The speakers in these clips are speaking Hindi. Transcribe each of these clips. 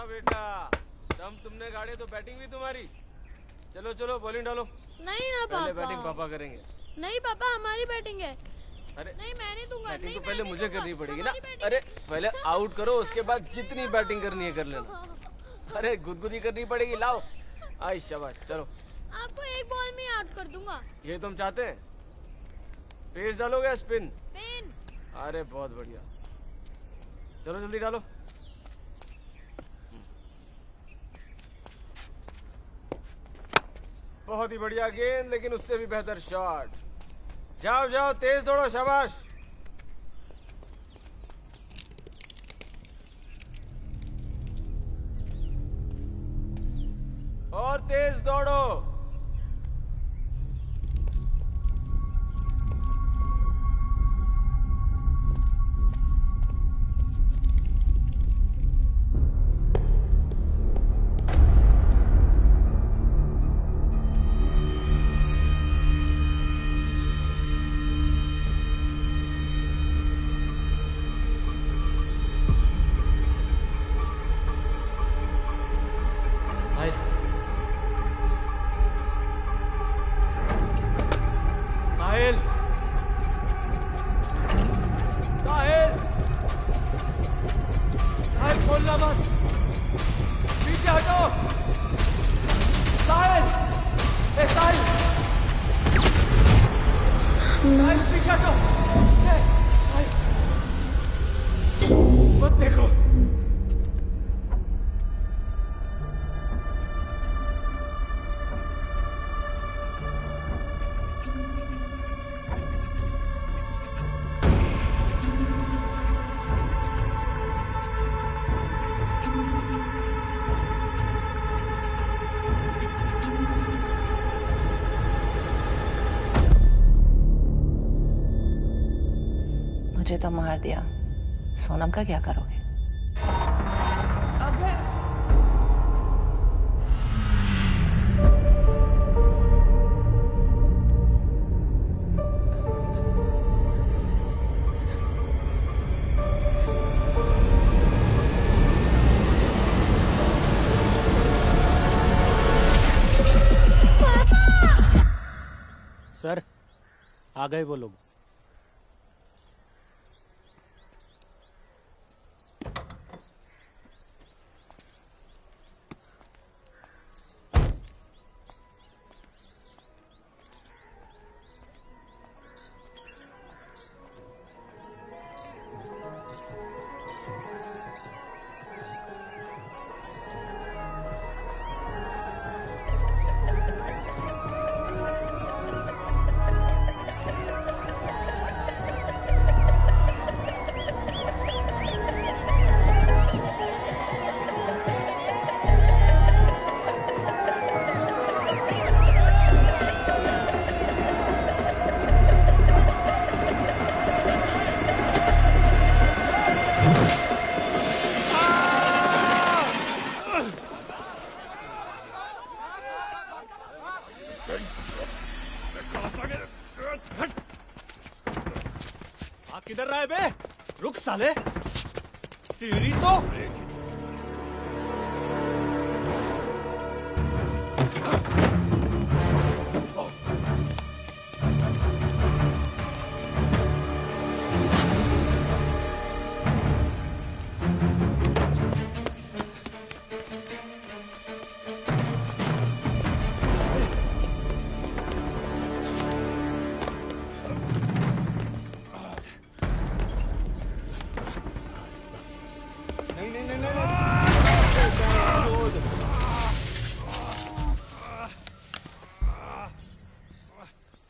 अच्छा बेटा, दम तुमने गाड़ी तो बैटिंग भी तुम्हारी। चलो चलो बॉलिंग डालो। नहीं ना पापा। पहले बैटिंग पापा करेंगे। नहीं पापा, हमारी बैटिंग है। अरे नहीं मैं नहीं दूंगा। बैटिंग नहीं तो पहले मुझे करनी पड़ेगी ना। बैटिंग। अरे पहले आउट करो, उसके बाद जितनी बैटिंग करनी है कर लेना। अरे गुदगुदी करनी पड़ेगी। लाओ आई शाबाश। चलो आपको एक बॉल में आउट कर दूंगा। ये तुम चाहते हैं? पेस डालोगे स्पिन? पेन। अरे बहुत बढ़िया, चलो जल्दी डालो। बहुत ही बढ़िया गेंद, लेकिन उससे भी बेहतर शॉट। जाओ जाओ तेज दौड़ो, शाबाश। और तेज दौड़ो। साहिल, साहिल, साहिल खोलना मत, पीछे हटो। साहिल, ए साहिल, साहिल पीछे हटो। साहिल, मत देखो। मुझे तो मार दिया, सोनम का क्या करोगे? अभय, सर आ गए वो लोग। किधर रहा है बे? रुक साले, तेरी तो।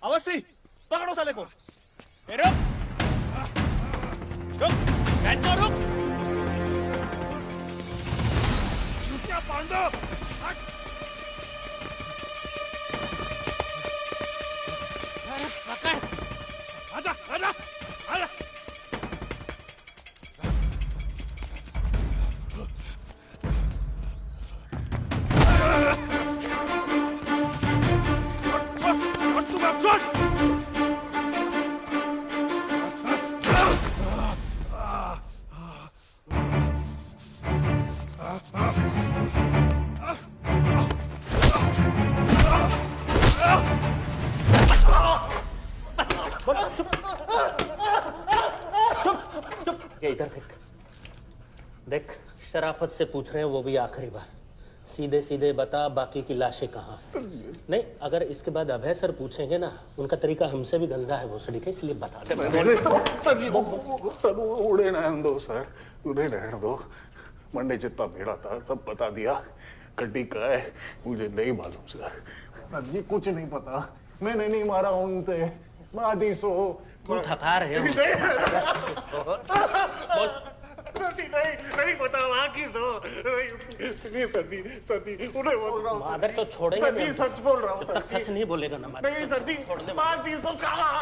अवस्थी, पकड़ो साले को। रुक, रुक, बेंचो रुक। छुट्टियां पांडो। पकड़, आजा, आजा, आजा। छोड़ ये इधर देख, देख शराफत से पूछ रहे हैं, वो भी आखिरी बार। सीधे सीधे बता बाकी की लाशें कहाँ हैं? नहीं, अगर इसके बाद अभय सर पूछेंगे ना, उनका तरीका हमसे भी गंदा है भोसड़ी के, इसलिए बता दे। सर उड़े रहने दो सर, उड़े रहने दो। मंडे जितना भेड़ा था सब बता दिया। गड्डी का है मुझे नहीं मालूम सर, ये कुछ नहीं पता। मैंने नहीं मारा उनसे, मादी सो। तू थका रहे हो। नहीं पता वहाँ की तो नहीं सर जी उन्हें बोल रहा हूँ। मादर तो छोड़ेंगे सर जी सच बोल रहा हूँ। जब तक सच नहीं बोलेगा ना मादर। नहीं सर जी मादी सो कहाँ?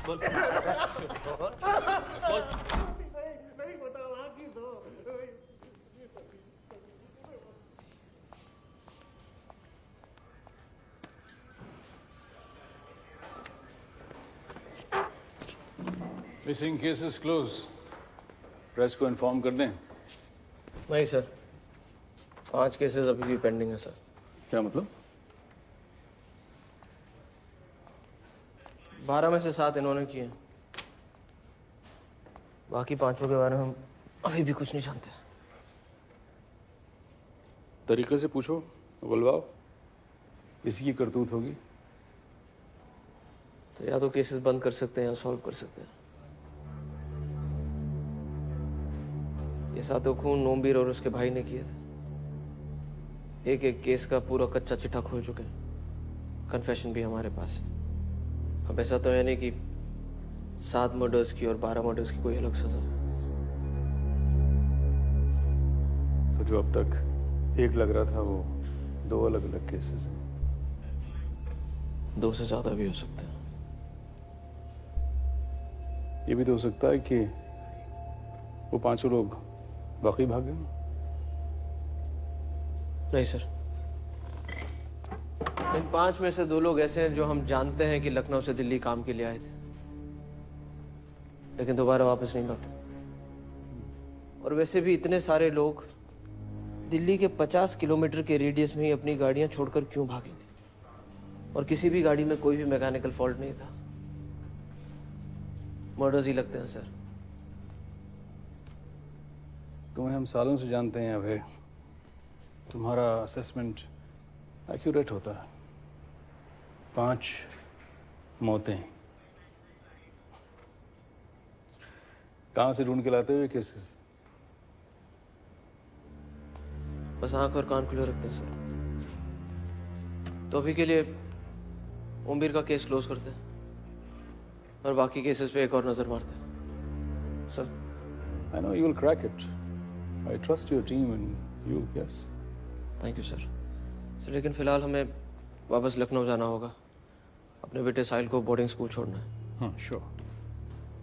बोल। नहीं पता वहाँ की तो। Missing cases close. प्रेस को इन्फॉर्म कर दें। नहीं सर, 5 केसेस अभी भी पेंडिंग है सर। क्या मतलब? 12 में से 7 इन्होंने किए हैं। बाकी 5 के बारे में हम अभी भी कुछ नहीं जानते। तरीके से पूछो, बुलवाओ, इसी की करतूत होगी। तो या तो केसेस बंद कर सकते हैं या सॉल्व कर सकते हैं। ये 7 खून नोम्बीर और उसके भाई ने किए थे। एक केस का पूरा कच्चा चिट्ठा खोल चुके हैं। कन्फेशन भी हमारे पास है। अब ऐसा तो है नहीं कि 7 मर्डर्स की और 12 मर्डर्स की कोई अलग सजा है। तो जो अब तक एक लग रहा था वो 2 अलग अलग केसेस हैं। 2 से ज्यादा भी हो सकते हैं। ये भी तो हो सकता है कि वो 5 लोग बाकी भाग गए। नहीं सर, इन 5 में से 2 लोग ऐसे हैं जो हम जानते हैं कि लखनऊ से दिल्ली काम के लिए आए थे, लेकिन दोबारा वापस नहीं लौटे। और वैसे भी इतने सारे लोग दिल्ली के 50 किलोमीटर के रेडियस में ही अपनी गाड़ियां छोड़कर क्यों भागेंगे? और किसी भी गाड़ी में कोई भी मैकेनिकल फॉल्ट नहीं था। मर्डर्स ही लगते हैं सर। तुम्हें हम सालों से जानते हैं अभय, तुम्हारा असेसमेंट एक्यूरेट होता है। 5 मौतें कहां से ढूंढ के लाते हुए केसेस? बस आंख और कान खुले रखते हैं सर। तो अभी के लिए ओमवीर का केस क्लोज करते हैं और बाकी केसेस पे एक और नजर मारते हैं sir. I know you will crack it. I trust your team and you, yes. Thank you sir. Sir लेकिन फिलहाल हमें वापस लखनऊ जाना होगा। अपने बेटे साहिल को बोर्डिंग स्कूल छोड़ना है। हाँ, sure.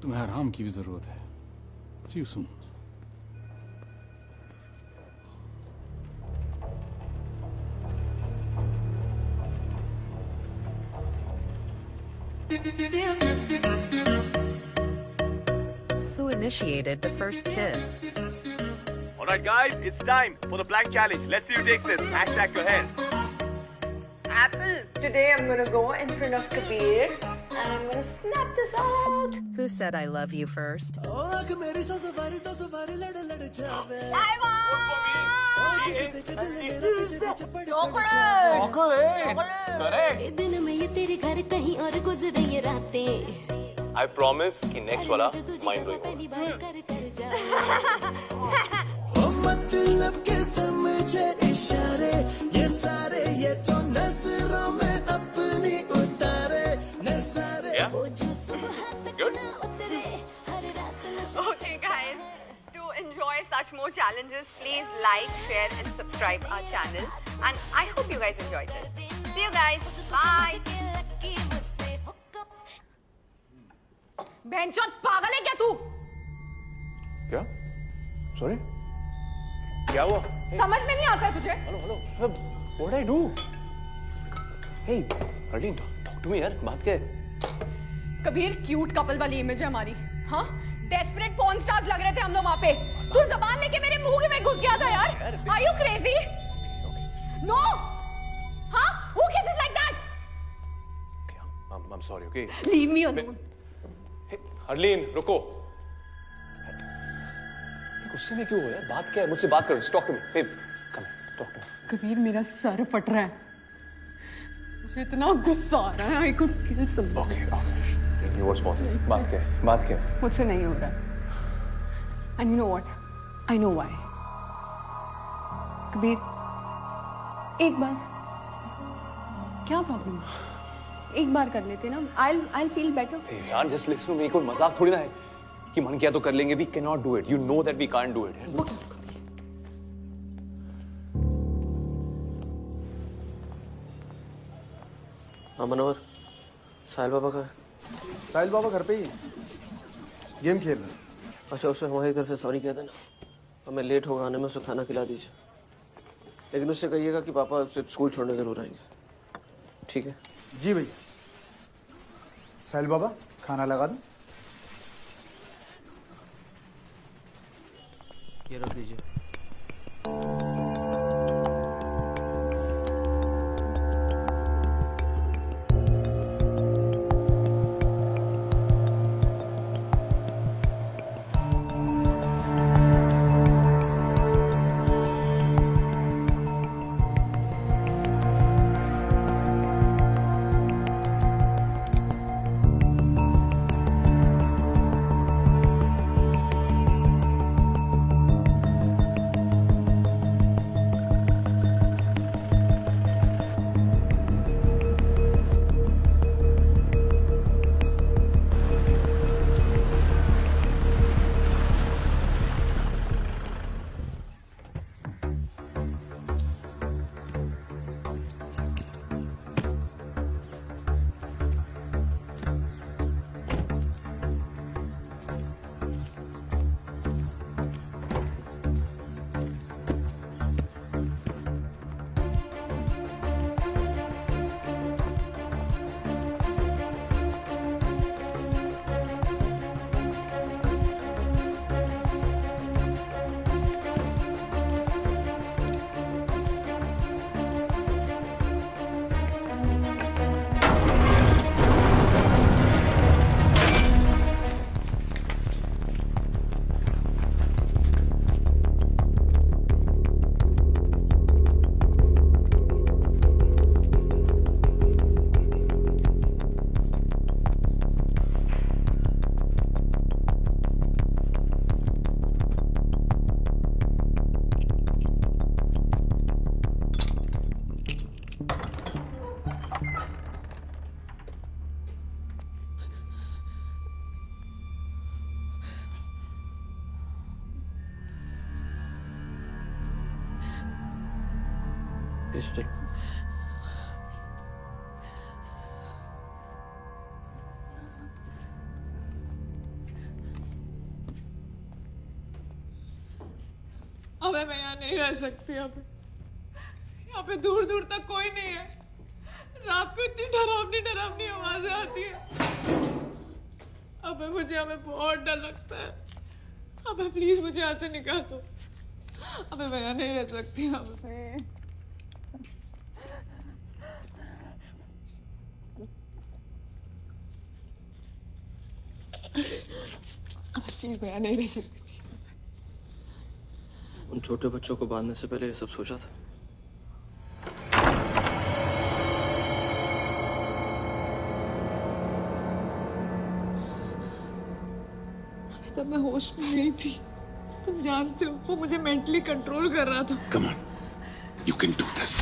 तुम्हें आराम की भी जरूरत है। See you soon. Who initiated the first kiss? Alright guys, it's time for the plank challenge. Let's see who takes this. Hashtag your hair. Apple, today I'm gonna go in front of Kabir and I'm gonna snap this out. Who said I love you first? दिन में ये तेरे घर कहीं और गुजरे ये रातें। I promise कि next वाला mind blowing मतलब के समझे इशारे ये सारे ये तो नजरों में अपनी उतारे नजारे वो जो सुबह तक ना उतरे हर रात नशे। Okay guys, to enjoy such more challenges, please like, share and subscribe our channel. And I hope you guys enjoyed this. See you guys. Bye. बहनचोद पागल है क्या तू? क्या? Sorry? क्या हुआ? समझ में नहीं आता है तुझे? Hello. What did I do? Hey, Arlene, talk to me यार. बात क्या है? कबीर क्यूट कपल वाली इमेज है हमारी, हाँ? डेस्परेट पॉर्न स्टार्स लग रहे थे हम लोग वहाँ पे। तू ज़बान लेके मेरे मुंह में घुस गया था यार। Are you crazy? No. हाँ? Who kisses like that? Okay, I'm sorry. Okay. Leave me alone. Hey, Harleen रुको। गुस्से में क्यों हो यार? बात क्या है? मुझसे बात करो। Talk to me babe, come talk to me. Kabir मेरा सर फट रहा है, मुझे इतना गुस्सा आ रहा है, आई कुड किल समवन। बात क्या है? बात क्या है? मुझसे नहीं हो रहा है। And you know what, I know why. Kabir एक बार, क्या प्रॉब्लम है? एक बार कर लेते ना, I'll feel better. यार जस्ट लिसन टू मी, कोई मजाक थोड़ी ना है कि मन किया तो कर लेंगे। We can not do it, you know that we can't do it. हाँ मनोहर, साहिल बाबा का है? साहिल बाबा घर पे ही गेम खेल रहे। अच्छा, उसे हमारी तरफ से सॉरी कह देना, हमें लेट होगा आने में, उसे खाना खिला दीजिए। लेकिन उससे कहिएगा कि पापा उसे स्कूल छोड़ने जरूर आएंगे, ठीक है? जी भैया। साहिल बाबा खाना लगा दूं? ये रख दीजिए। पिस्टल। अबे मैं यहाँ नहीं रह सकती। यहाँ पे दूर दूर तक कोई नहीं है। रात को इतनी डरावनी डरावनी आवाजें आती है। अबे मुझे हमें बहुत डर लगता है। अबे प्लीज मुझे यहाँ से निकाल दो। अबे मैं यहाँ नहीं रह सकती। अबे प्लीज मैं यहाँ नहीं रह सकती। उन छोटे बच्चों को बांधने से पहले ये सब सोचा था? अभी तब मैं होश में नहीं थी। तुम जानते हो वो मुझे मेंटली कंट्रोल कर रहा था। Come on, you can do this.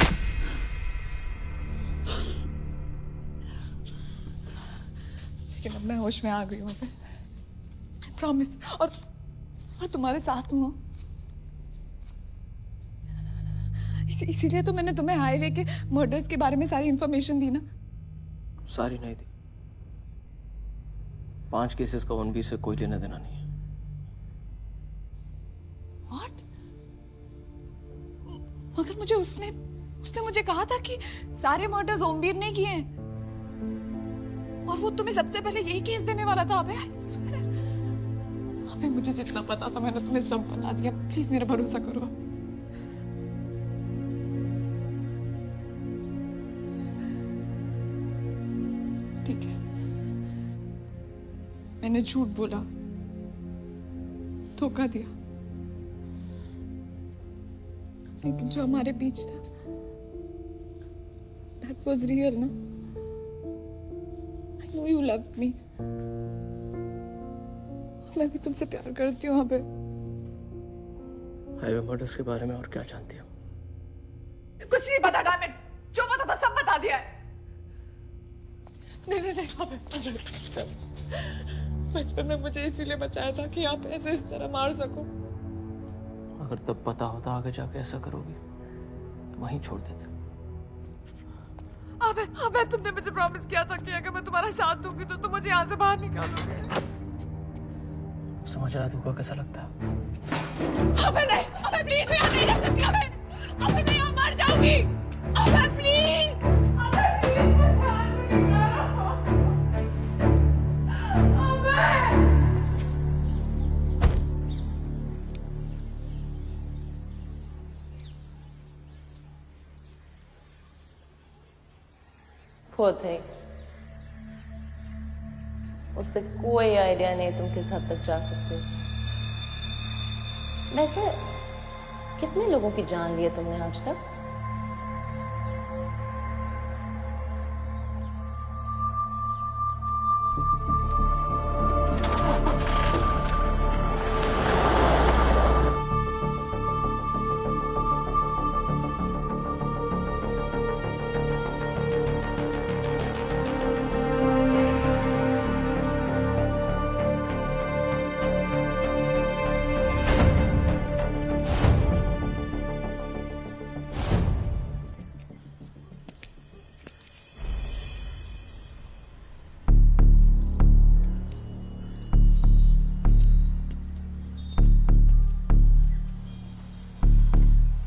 लेकिन अब मैं होश में आ गई हूँ। प्रॉमिस। और तुम्हारे साथ हूँ। इसीलिए तो मैंने तुम्हें हाईवे के मर्डर्स के बारे में सारी इंफॉर्मेशन दी ना। सारी नहीं दी। 5 केसेस का 1B से कोई लेना देना नहीं है। What? मगर मुझे उसने मुझे कहा था कि सारे मर्डर्स ओमवीर ने किए हैं और वो तुम्हें सबसे पहले यही केस देने वाला था। अबे मुझे जितना पता था मैंने तुम्हें सब बता दिया। प्लीज मेरा भरोसा करो। ठीक है, मैं मैंने झूठ बोला, धोखा दिया, लेकिन जो हमारे बीच था that was real ना। I know you loved me। मैं भी तुमसे प्यार करती हूँ अबे। हाईवे मर्डर्स के बारे में और क्या जानती हो? कुछ नहीं पता डायमंड, जो पता था सब बता दिया है। नहीं नहीं नहीं अबे, बचपन में मुझे इसीलिए बचाया था कि आप ऐसे इस तरह मार सको। अगर तब पता होता आगे जाके ऐसा करोगी तो वहीं छोड़ देते। अबे अबे, तुमने मुझे प्रॉमिस किया था कि अगर मैं तुम्हारा साथ दूंगी तो तुम मुझे यहाँ से बाहर निकालोगे। समझ आया तुमको कैसा लगता है? अबे नहीं, अबे प्लीज मैं यहाँ नहीं रह सकती। अबे अबे मैं यहाँ मर जाऊंगी। अबे प्लीज, अबे प्लीज Poor thing। उससे कोई आइडिया नहीं तुम किस हद तक जा सकते हो। वैसे कितने लोगों की जान ली है तुमने आज तक?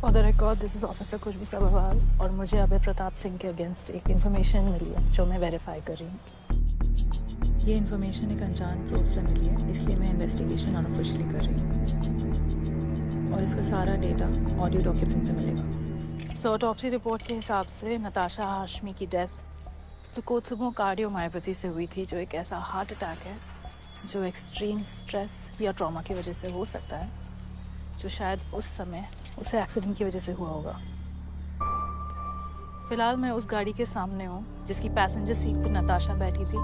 For the record, this is Officer खुशबू सब्रवाल और मुझे अभय प्रताप सिंह के अगेंस्ट एक इन्फॉर्मेशन मिली है जो मैं वेरीफाई कर रही हूँ। ये इन्फॉर्मेशन एक अनजान सोर्स से मिली है, इसलिए मैं इन्वेस्टिगेशन अनऑफिशियली कर रही हूँ और इसका सारा डेटा ऑडियो डॉक्यूमेंट में मिलेगा। सो ऑटोप्सी रिपोर्ट के हिसाब से नताशा हाशमी की डेथ टुकोत्सुबो कार्डियोमायोपैथी से हुई थी, जो एक ऐसा हार्ट अटैक है जो एक्सट्रीम स्ट्रेस या ट्रॉमा की वजह से हो सकता है, जो शायद उस समय उसे एक्सीडेंट की वजह से हुआ होगा। फिलहाल मैं उस गाड़ी के सामने हूँ जिसकी पैसेंजर सीट पर नताशा बैठी थी।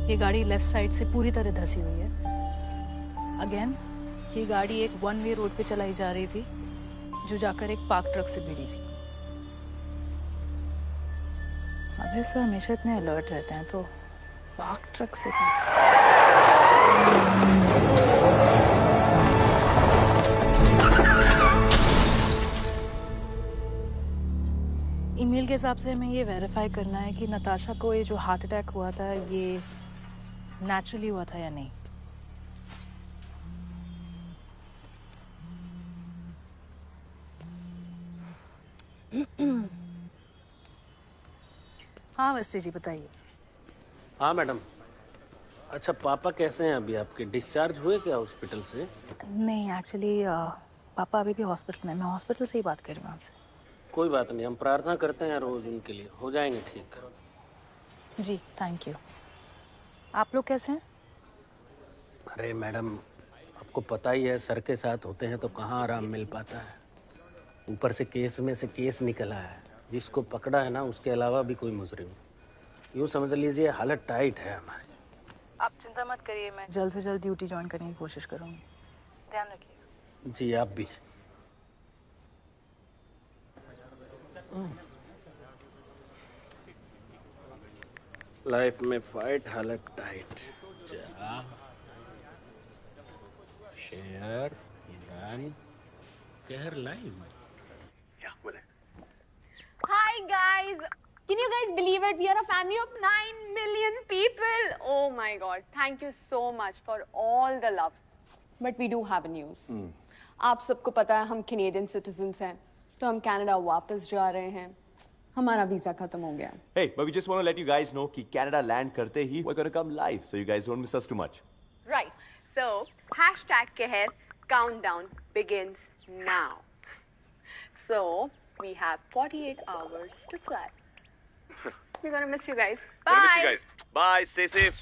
ये गाड़ी लेफ्ट साइड से पूरी तरह धसी हुई है। अगेन ये गाड़ी एक वन वे रोड पे चलाई जा रही थी जो जाकर एक पार्क ट्रक से भिड़ी थी। अभी सर हमेशा इतने अलर्ट रहते हैं, तो पार्क ट्रक से कैसे? ईमेल के हिसाब से हमें ये वेरीफाई करना है कि नताशा को ये जो हार्ट अटैक हुआ था ये नेचुरली हुआ था या नहीं। हाँ वस्ती जी बताइए। हाँ मैडम। अच्छा पापा कैसे हैं अभी आपके? डिस्चार्ज हुए क्या हॉस्पिटल से? नहीं एक्चुअली पापा अभी भी हॉस्पिटल में, मैं हॉस्पिटल से ही बात कर रही हूँ आपसे। कोई बात नहीं, हम प्रार्थना करते हैं रोज उनके लिए, हो जाएंगे ठीक। जी थैंक यू। आप लोग कैसे हैं? अरे मैडम आपको पता ही है, सर के साथ होते हैं तो कहाँ आराम मिल पाता है। ऊपर से केस में से केस निकला है, जिसको पकड़ा है ना उसके अलावा भी कोई मुजरिम। यूँ समझ लीजिए हालत टाइट है हमारी। आप चिंता मत करिए, मैं जल्द से जल्द ड्यूटी ज्वाइन करने की कोशिश करूँगी। ध्यान रखिए। जी आप भी। लाइफ में फाइट, हालत टाइट। जा शेयर ईरान कहर live. Hi guys! Can you guys believe it? We are a family of 9 million people. Oh my god. Thank you so much for all the love. But we do have a news. आप सबको पता है हम कैनेडियन सिटीजन्स हैं, तो हम कनाडा वापस जा रहे हैं। हमारा वीजा खत्म हो गया। Hey, but we just want to let you guys know कि Canada land करते ही we're going to come live, so you guys don't miss us too much. Right. So, #Keher countdown begins now. So, we have 48 hours to fly. We're gonna miss you guys. Bye. Gonna miss you guys. Bye. Stay safe.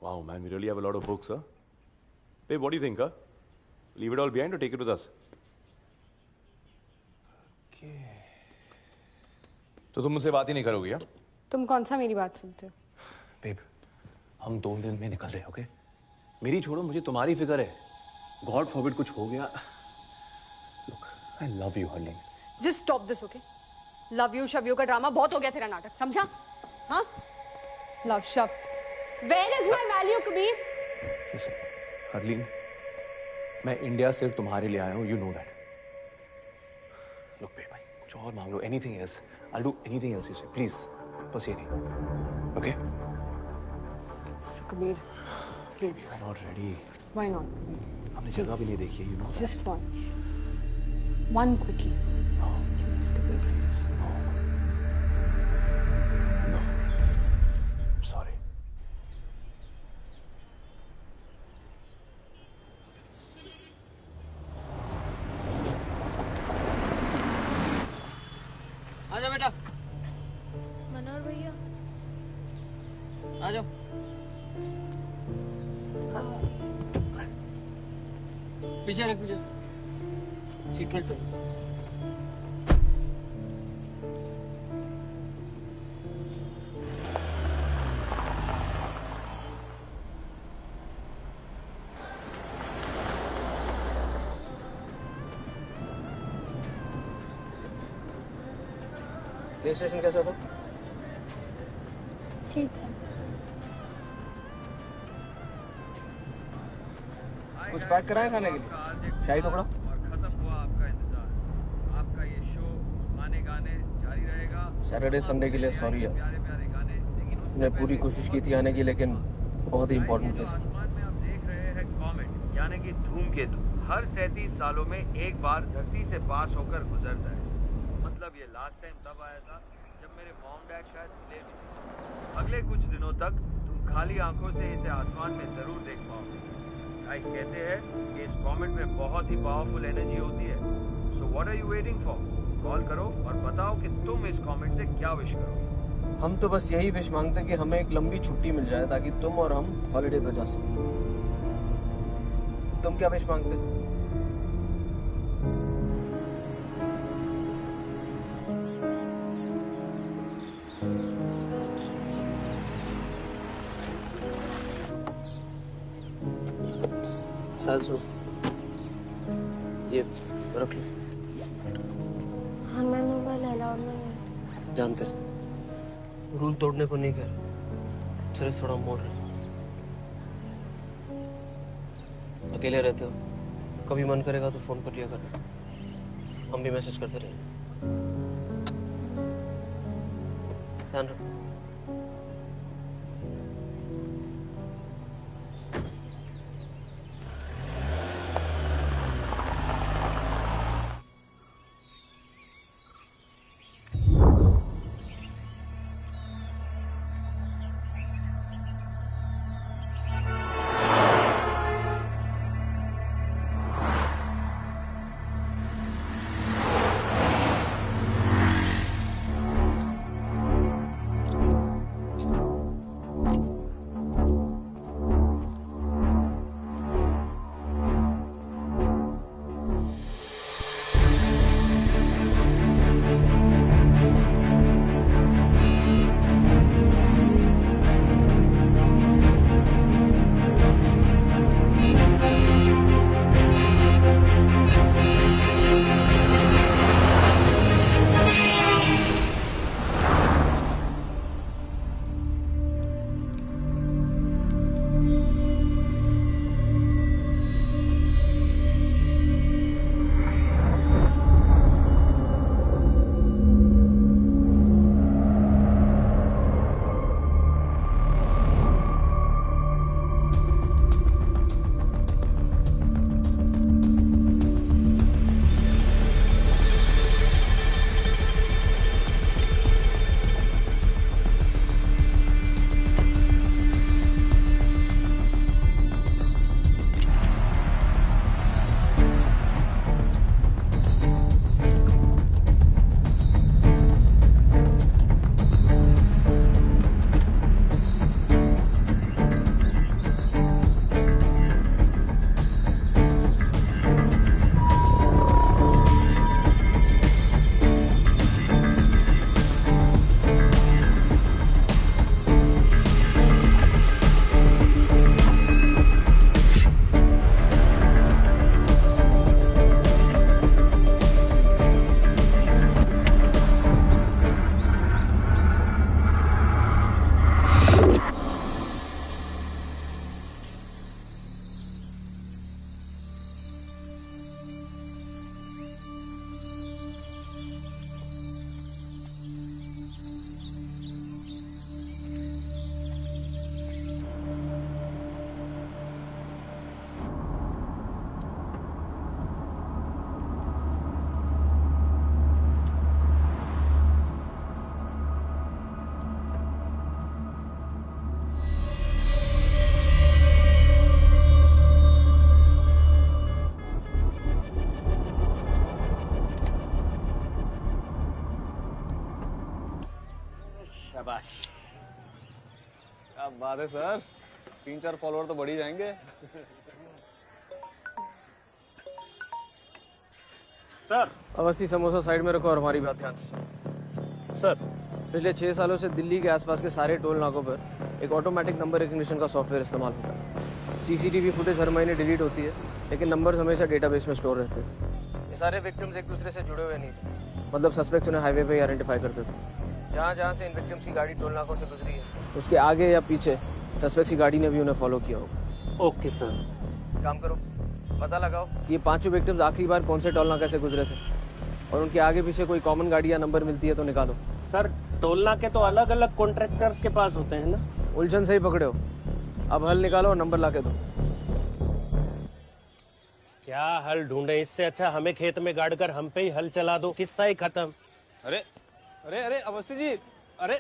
Wow, man, we really have a lot of books, huh? Babe, what do you think, huh? Leave it all behind or take it with us? तो तुम मुझसे बात ही नहीं करोगी, क्या? तुम कौन सा मेरी बात सुनते हो? बेब, हम 2 दिन में निकल रहे हैं, ओके? मेरी छोड़ो, मुझे तुम्हारी फिक्र है. गॉड फॉरबिड कुछ हो गया. Look, I love you, Harleen. Just stop this, okay? Love you शव यू का ड्रामा बहुत हो गया तेरा नाटक, समझा? हाँ? लव शव. Where is my value, Kabir? Listen, Harleen, मैं इंडिया सिर्फ तुम्हारे लिए आया हूँ, you know that. Look, babe, भाई, कुछ और मांग लो, anything else. I'll do anything else you say, please. बस ये नहीं, okay? So, Kabir, please. I'm not ready. Why not? हमने जगह भी नहीं देखी है, you know that. Just once. One quickie. No. Please, Kabir. Please, no. No. I'm sorry. आजा बेटा. मनोहर भैया. आ जाओ. पीछे रख, पीछे. सीट बेल्ट पे. रेल स्टेशन कैसा था? ठीक था. कुछ पैक कराएं खाने के लिए? शाही टुकड़ा? खत्म हुआ आपका इंतजार. आपका ये शो गाने गाने जारी रहेगा. सैटरडे संडे के लिए सॉरी यार. हमने पूरी कोशिश की थी आने की, लेकिन बहुत ही इम्पोर्टेंट केस था. आसमान में आप देख रहे हैं कॉमेट यानी कि धूमकेतु. हर 37 सालों में एक बार धरती से पास होकर गुजरता है. मतलब ये लास्ट टाइम तब आया था जब मेरे मॉम डैड शायद मिले नहीं. अगले कुछ दिनों तक तुम खाली आंखों से इसे आसमान में जरूर देख पाओगे. गाइस कहते हैं कि इस कॉमेट में बहुत ही पावरफुल एनर्जी होती है. So what are you waiting for? Call करो और बताओ कि तुम इस कॉमेट से क्या विश करोगे. हम तो बस यही विश मांगते कि हमें एक लंबी छुट्टी मिल जाए ताकि तुम और हम हॉलिडे पे जा सकें. तुम क्या विश मांगते? साल सुनो, ये रख लो. हमें मोबाइल अलाउड नहीं है. जानते हैं, रूल तोड़ने को नहीं कर, सिर्फ थोड़ा मोड़ रहे. अकेले रहते हो, कभी मन करेगा तो फोन कर लिया करना. हम भी मैसेज करते रहेंगे. ध्यान रखो. बात है सर, 3-4 फॉलोअर तो बढ़ ही जाएंगे। सर अवस्थी समोसा साइड में रखो और हमारी बात ध्यान से सुनो। सर पिछले 6 सालों से दिल्ली के आसपास के सारे टोल नाकों पर एक ऑटोमेटिक नंबर रिकग्निशन का सॉफ्टवेयर इस्तेमाल होता है। सीसीटीवी फुटेज हर महीने डिलीट होती है, लेकिन नंबर्स हमेशा डेटाबेस में स्टोर रहते हैं। ये सारे विक्टिम्स एक दूसरे से जुड़े हुए नहीं थे, मतलब सस्पेक्ट्स उन्हें हाईवे पे आइडेंटिफाई करते थे। जहाँ जहाँ से इन विक्टिम्स की गाड़ी टोल नाकों से गुजरी है, उसके आगे या पीछे सस्पेक्ट्स की गाड़ी ने भी उन्हें फॉलो किया होगा। Okay sir. काम करो, पता लगाओ ये 5 विक्टिम्स आखिरी बार कौन से टोल नाके से गुजरे थे, और उनके आगे पीछे कोई कॉमन गाड़ी या नंबर मिलती है तो निकालो। सर टोल नाके तो अलग अलग कॉन्ट्रैक्टर्स के पास होते हैं ना? उलझन से ही पकड़े हो। अब हल निकालो और नंबर लाके दो। क्या हल ढूंढे, इससे अच्छा हमें खेत में गाड़ कर हम पे ही हल चला दो, किस्सा ही खत्म। अरे अरे अरे अवस्थी जी, अरे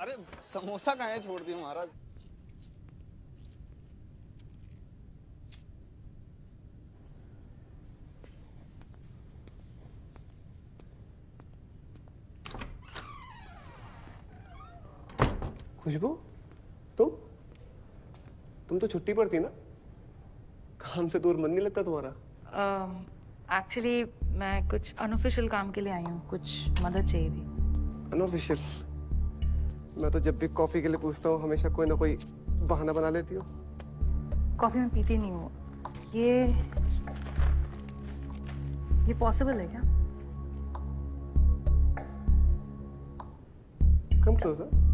अरे समोसा कहाँ है, छोड़ दिया महाराज। खुशबू, तुम तो छुट्टी पर थी ना? काम से दूर मन नहीं लगता तुम्हारा? एक्चुअली मैं कुछ अनऑफिशियल काम के लिए आई हूँ, कुछ मदद चाहिए थी। अनऑफिशियल? मैं तो जब भी कॉफी के लिए पूछता हूँ हमेशा कोई ना कोई बहाना बना लेती हो। कॉफी में पीती नहीं हूँ। ये पॉसिबल है क्या? Come closer.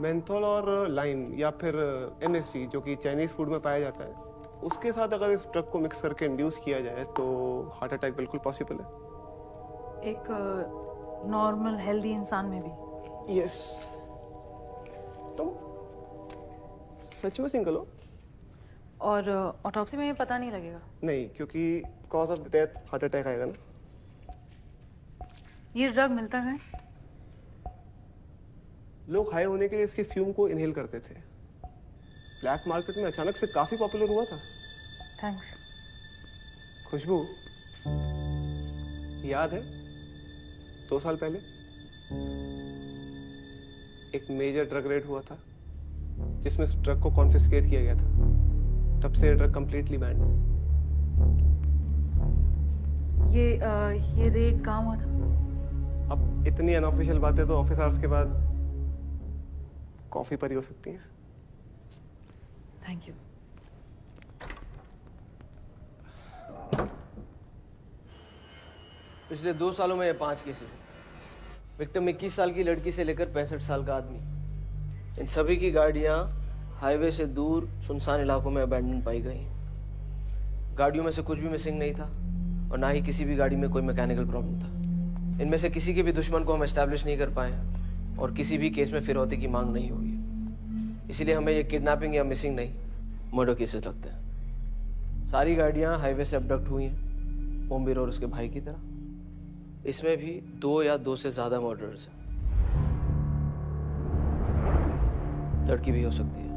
मेंथोल और लाइम या फिर MSG जो कि चाइनीज फूड में पाया जाता है, उसके साथ अगर इस ड्रग को मिक्स करके इंड्यूस किया जाए तो हार्ट अटैक बिल्कुल पॉसिबल है। एक नॉर्मल हेल्दी इंसान में भी? यस। तुम सच में सिंगल हो? और ऑटोप्सी में पता नहीं लगेगा? नहीं, क्योंकि cause of death heart attack आएगा ना। ये ड्रग मिलता है? लोग हाई होने के लिए इसके फ्यूम को इनहेल करते थे। ब्लैक मार्केट में अचानक से काफी पॉपुलर हुआ था। थैंक्स। खुशबू, याद है 2 साल पहले एक मेजर ड्रग रेड हुआ था जिसमें इस ड्रग को कॉन्फिस्केट किया गया था। तब से ड्रग कंप्लीटली बैंड है। ये रेड कहाँ हुआ था? अब इतनी अनऑफिशियल बातें तो ऑफिस आवर्स के बाद कॉफी पर ही हो सकती हैं। Thank you. पिछले 2 सालों में ये 5 केसेस हैं। विक्टिम 21 साल की लड़की से लेकर 65 साल का आदमी। इन सभी की गाड़ियां हाईवे से दूर सुनसान इलाकों में अबैंडन पाई गई। गाड़ियों में से कुछ भी मिसिंग नहीं था और ना ही किसी भी गाड़ी में कोई मैकेनिकल प्रॉब्लम था। इनमें से किसी के भी दुश्मन को हम एस्टैब्लिश नहीं कर पाए और किसी भी केस में फिरौती की मांग नहीं हुई है। इसीलिए हमें ये किडनैपिंग या मिसिंग नहीं, मर्डर केसेस लगते हैं। सारी गाड़ियां हाईवे से अबडक्ट हुई हैं, ओमवीर और उसके भाई की तरह। इसमें भी 2 या 2 से ज्यादा मर्डरर्स हैं। लड़की भी हो सकती है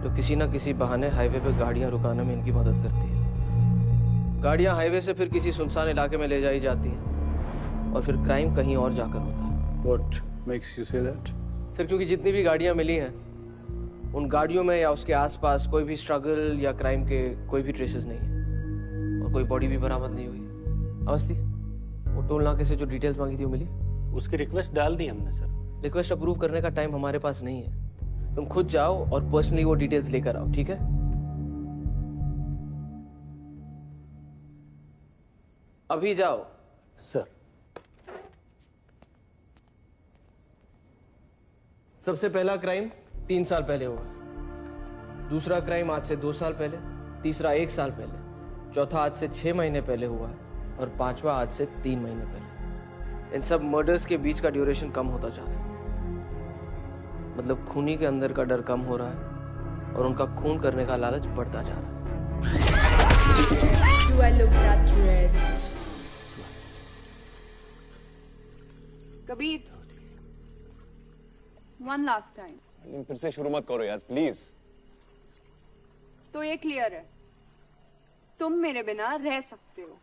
जो किसी ना किसी बहाने हाईवे पे गाड़ियां रुकाने में इनकी मदद करती है। गाड़ियां हाईवे से फिर किसी सुनसान इलाके में ले जाई जाती हैं और फिर क्राइम कहीं और जाकर होता है। What makes you say that? Sir, क्योंकि जितनी भी गाड़ियां मिली हैं उन गाड़ियों में या उसके आसपास कोई भी स्ट्रगल या क्राइम के कोई भी ट्रेसेस नहीं है और कोई बॉडी भी बरामद नहीं हुई। अवस्थी, वो टोल नाके से जो डिटेल्स मांगी थी वो मिली? उसकी रिक्वेस्ट डाल दी हमने सर। रिक्वेस्ट अप्रूव करने का टाइम हमारे पास नहीं है। तुम खुद जाओ और पर्सनली वो डिटेल्स लेकर आओ, ठीक है? अभी जाओ सर। सबसे पहला क्राइम 3 साल पहले हुआ, दूसरा क्राइम आज से 2 साल पहले, तीसरा 1 साल पहले, चौथा आज से 6 महीने पहले हुआ है और 5वां आज से 3 महीने पहले। इन सब मर्डर्स के बीच का ड्यूरेशन कम होता जा रहा है, मतलब खूनी के अंदर का डर कम हो रहा है और उनका खून करने का लालच बढ़ता जा रहा है। Do I look that red? Kabir, one last time. फिर से शुरू मत करो यार, प्लीज। तो ये क्लियर है, तुम मेरे बिना रह सकते हो।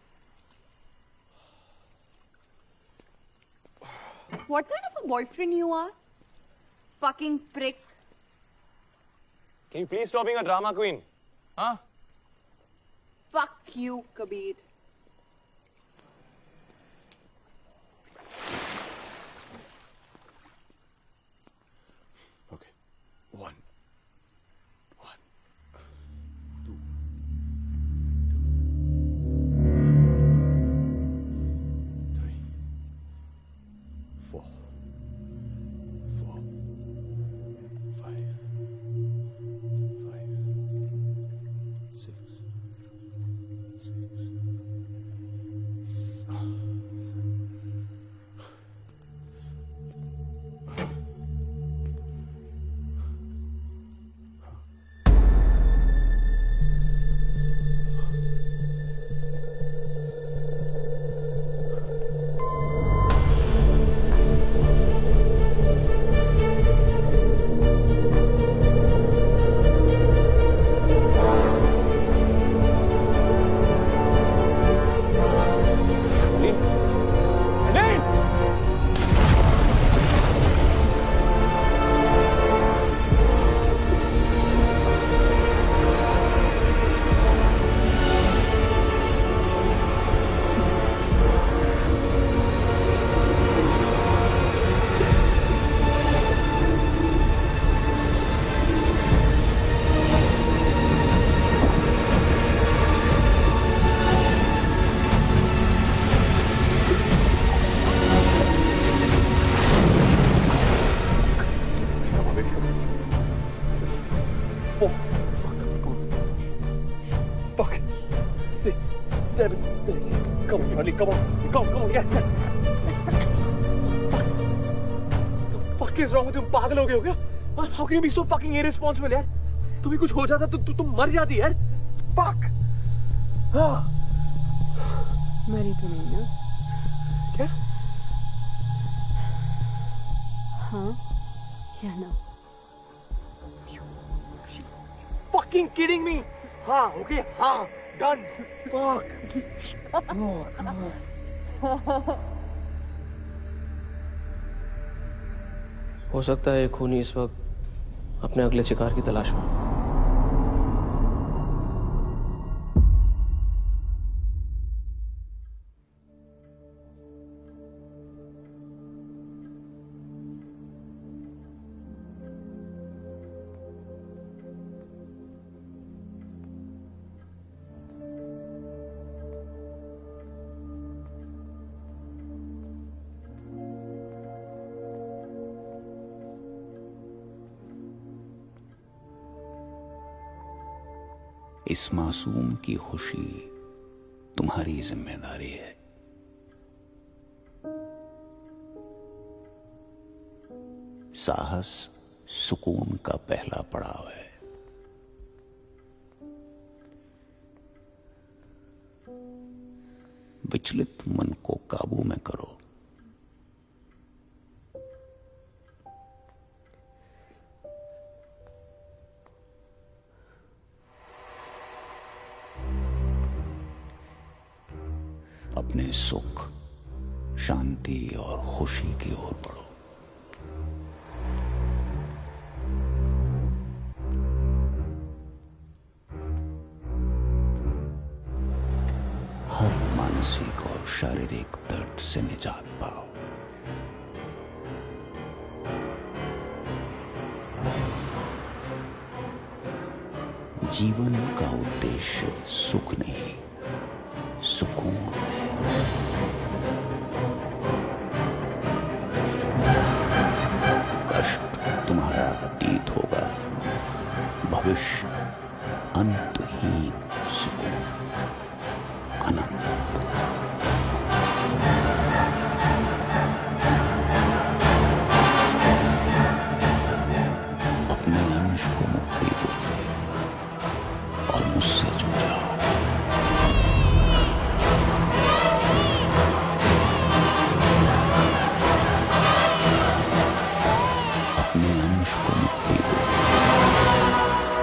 What kind of a boyfriend you are? Fucking prick. Can you please stop being a drama queen? Huh? Fuck you, Kabir. Okay. One. Come on, yeah. Fuck is wrong with you? पागल हो गए हो क्या? How can you be so fucking irresponsible यार? तुम्हें कुछ हो जाता तो तुम मर जाती यार. Fuck. मरी तो नहीं ना? क्या? हाँ या ना? Fucking kidding me? हाँ, okay, हाँ, done. Fuck. हो सकता है खूनी इस वक्त अपने अगले शिकार की तलाश में। इस मासूम की खुशी तुम्हारी जिम्मेदारी है। साहस सुकून का पहला पड़ाव है। विचलित मन को काबू में करो। अपने सुख, शांति और खुशी की ओर बढ़ो। हर मानसिक और शारीरिक दर्द से निजात पाओ। जीवन का उद्देश्य सुख नहीं, सुकून है। कष्ट तुम्हारा अतीत होगा, भविष्य अंतहीन सुकून, अनंत। अपने अंश को मुक्ति दो और मुझसे